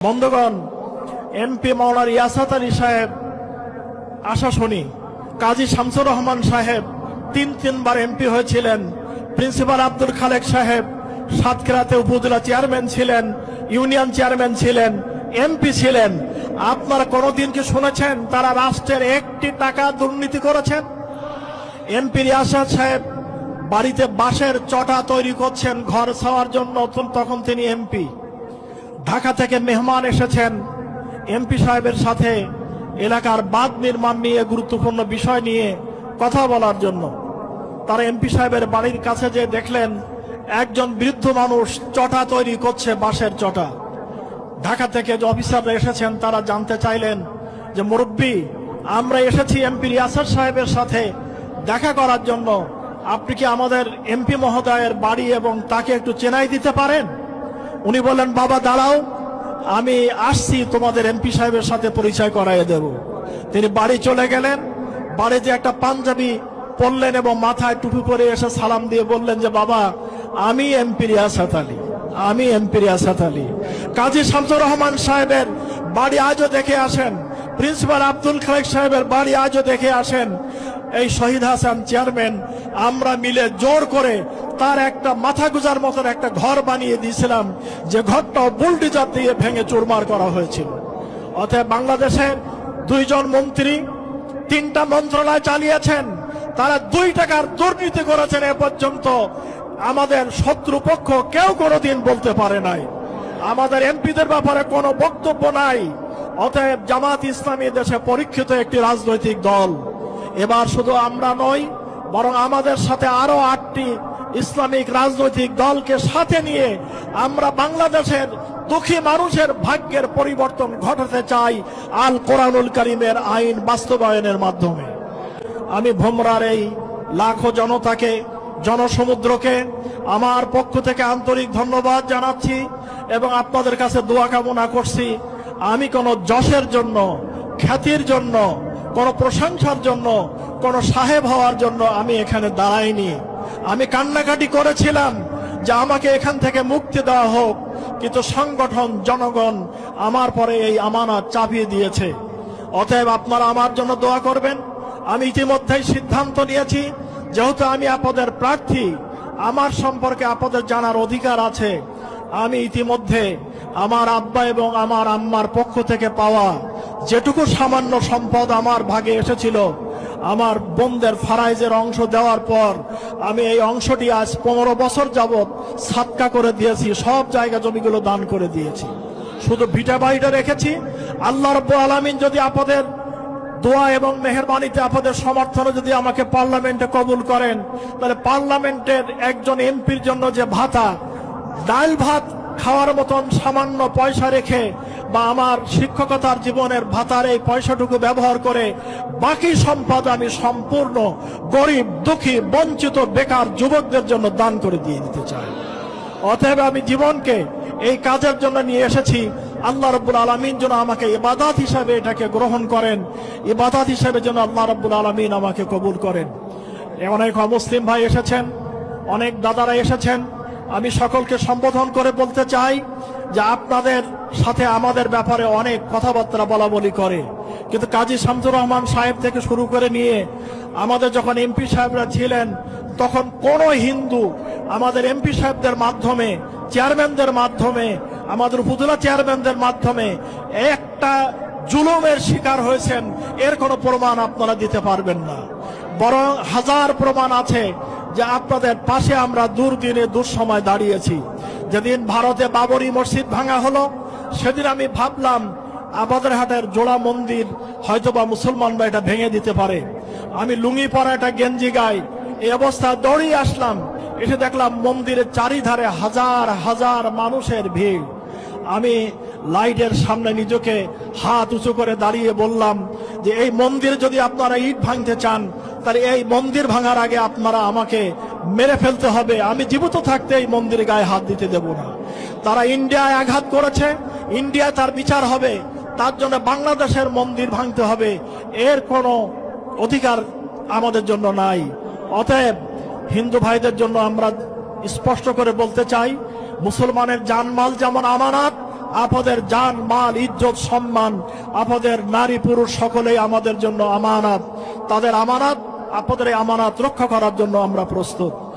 বন্ধুগণ, এমপি মাওলানা ইয়াসাত আলী সাহেব আশাশুনি, কাজী শামসুর রহমান সাহেব তিনবার এমপি হয়েছিলেন, প্রিন্সিপাল আব্দুল খালেক সাহেব সাতক্ষীরাতে উপজেলা চেয়ারম্যান ছিলেন, ইউনিয়ন চেয়ারম্যান ছিলেন, এমপি ছিলেন। আপনারা কোনোদিন কি শুনেছেন তারা রাষ্ট্রের একটি টাকা দুর্নীতি করেছেন? এমপি ইয়াসাত সাহেব বাড়িতে বাঁশের চটা তৈরি করছেন ঘর ছাওয়ার জন্য, তখন তিনি এমপি। ঢাকা থেকে মেহমান এসেছেন এমপি সাহেবের সাথে এলাকার বাঁধ নির্মাণ নিয়ে গুরুত্বপূর্ণ বিষয় নিয়ে কথা বলার জন্য। তারা এমপি সাহেবের বাড়ির কাছে যে দেখলেন একজন বৃদ্ধ মানুষ চটা তৈরি করছে, বাঁশের চটা। ঢাকা থেকে যে অফিসাররা এসেছেন তারা জানতে চাইলেন যে মুরব্বী, আমরা এসেছি এমপি ইয়াসাত সাহেবের সাথে দেখা করার জন্য, আপনি কি আমাদের এমপি মহোদয়ের বাড়ি এবং তাকে একটু চেনাই দিতে পারেন? উনি বললেন, বাবা দাঁড়াও, আমি আসছি, তোমাদের এমপি সাহেবের সাথে পরিচয় করাইয়ে দেব। তিনি বাড়ি চলে গেলেন। বাড়িতে একটা পাঞ্জাবি পরলেন এবং মাথায় টুপি পরে এসে সালাম দিয়ে বললেন যে বাবা, আমি এমপি ইয়াসাত আলী, আমি এমপি ইয়াসাত আলী। কাজী শামসুর রহমান সাহেবের বাড়ি আজও দেখে আসেন, প্রিন্সিপাল আব্দুল খালেক সাহেবের বাড়ি আজও দেখে আসেন। এই শহীদ হাসান চেয়ারম্যান আমরা মিলে জোর করে তার একটা মাথা গুজার মতন একটা ঘর বানিয়ে দিয়েছিলাম, যে ঘরটাও বুলডোজার দিয়ে ভেঙে চুরমার করা হয়েছিল। অতএব বাংলাদেশের দুইজন মন্ত্রী তিনটা মন্ত্রণালয় চালিয়েছেন, তারা 2 টাকার দুর্নীতি করেছেন। এ পর্যন্ত আমাদের শত্রুপক্ষ কেউ কোনোদিন বলতে পারে নাই। আমাদের এমপিদের ব্যাপারে কোনো বক্তব্য নাই। অতএব জামাত ইসলামী দেশে পরীক্ষিত একটি রাজনৈতিক দল। এবার শুধু আমরা নই, বরং আমাদের সাথে আরো 8টি ইসলামিক রাজনৈতিক দলকে সাথে নিয়ে আমরা বাংলাদেশের দুঃখী মানুষের ভাগ্যের পরিবর্তন ঘটাতে চাই আল কোরআনুল কারীমের আইন বাস্তবায়নের মাধ্যমে। আমি ভোমরার এই লাখো জনতাকে, জনসমুদ্রকে আমার পক্ষ থেকে আন্তরিক ধন্যবাদ জানাচ্ছি এবং আপনাদের কাছে দোয়া কামনা করছি। আমি কোনো যশের জন্য, খ্যাতির জন্য, কোনো প্রশংসার জন্য, কোনো সাহেব হওয়ার জন্য আমি এখানে দাঁড়াইনি। আমি কান্নাকাটি করেছিলাম যে আমাকে এখান থেকে মুক্তি দেওয়া হোক, কিন্তু সংগঠন, জনগণ আমার পরে এই আমানত চাপিয়ে দিয়েছে। অতএব আপনারা আমার জন্য দোয়া করবেন। আমি ইতিমধ্যেই সিদ্ধান্ত নিয়েছি, যেহেতু আমি আপনাদের প্রার্থী, আমার সম্পর্কে আপনাদের জানার অধিকার আছে। আমি ইতিমধ্যে আমার আব্বা এবং আমার আম্মার পক্ষ থেকে পাওয়া যেটুকু সামান্য সম্পদ আমার ভাগে এসেছিল, আমার বোনদের ফারাইজের অংশ দেওয়ার পর আমি এই অংশটি আজ 15 বছর যাবৎ সাদকা করে দিয়েছি। সব জায়গা জমিগুলো দান করে দিয়েছি, শুধু ভিটা বাড়িটা রেখেছি। আল্লাহ রাব্বুল আলামিন যদি আপনাদের দোয়া এবং মেহেরবানিতে, আপনাদের সমর্থনে যদি আমাকে পার্লামেন্টে কবুল করেন, তাহলে পার্লামেন্টের একজন এমপির জন্য যে ভাতা, ডাল ভাত খাওয়ার মতন সামান্য পয়সা রেখে, বা আমার শিক্ষকতার জীবনের ভাতার এই পয়সাটুকু ব্যবহার করে বাকি সম্পদ আমি সম্পূর্ণ গরিব, দুঃখী, বঞ্চিত, বেকার যুবকদের জন্য দান করে দিয়ে দিতে চাই। অতএব আমি জীবনকে এই কাজের জন্য নিয়ে এসেছি। আল্লাহ রাব্বুল আলামিন যেন আমাকে ইবাদত হিসাবে এটাকে গ্রহণ করেন, ইবাদত হিসাবে যেন আল্লাহ রাব্বুল আলামিন আমাকে কবুল করেন। অনেক অমুসলিম ভাই এসেছেন, অনেক দাদারা এসেছেন। আমি সকলকে সম্বোধন করে বলতে চাই যে আপনাদের সাথে আমাদের ব্যাপারে অনেক কথাবার্তা বলা বলি করে, কিন্তু কাজী শামসুর রহমান সাহেব থেকে শুরু করে নিয়ে আমাদের যখন এমপি সাহেবরা ছিলেন, তখন কোন হিন্দু আমাদের এমপি সাহেবদের মাধ্যমে, চেয়ারম্যানদের মাধ্যমে, আমাদের উপজেলা চেয়ারম্যানদের মাধ্যমে একটা জুলুমের শিকার হয়েছেন, এর কোনো প্রমাণ আপনারা দিতে পারবেন না। বরং হাজার প্রমাণ আছে যে আপনাদের পাশে আমরা দুর্দিনে দুঃসময় দাঁড়িয়েছি। যেদিন ভারতে বাবরি মসজিদ ভাঙা হলো, সেদিন আমি ভাবলাম আমাদের হাটের জোড়া মন্দির হয়তোবা মুসলমানরা এটা ভেঙে দিতে পারে। আমি লুঙ্গি পরা একটা গেঞ্জি গাই, এই অবস্থা দৌড়িয়ে আসলাম, এসে দেখলাম মন্দিরের চারিধারে হাজার হাজার মানুষের ভিড়। আমি লাইটের সামনে নিজেকে হাত উঁচু করে দাঁড়িয়ে বললাম যে এই মন্দির যদি আপনারা ইট ভাঙতে চান, তাহলে এই মন্দির ভাঙার আগে আপনারা আমাকে মেরে ফেলতে হবে। আমি জীবিত থাকতে এই মন্দিরে গায়ে হাত দিতে দেব না। তারা ইন্ডিয়ায় আঘাত করেছে, ইন্ডিয়ায় তার বিচার হবে, তার জন্য বাংলাদেশের মন্দির ভাঙতে হবে, এর কোনো অধিকার আমাদের জন্য নাই। অতএব হিন্দু ভাইদের জন্য আমরা স্পষ্ট করে বলতে চাই, মুসলমানের জানমাল যেমন আমানত, আপনাদের জান মাল ইজ্জত সম্মান আপনাদের নারী পুরুষ সকলেই আমাদের জন্য আমানত। তাদের আমানত আপনাদের এই আমানত রক্ষা করার জন্য আমরা প্রস্তুত।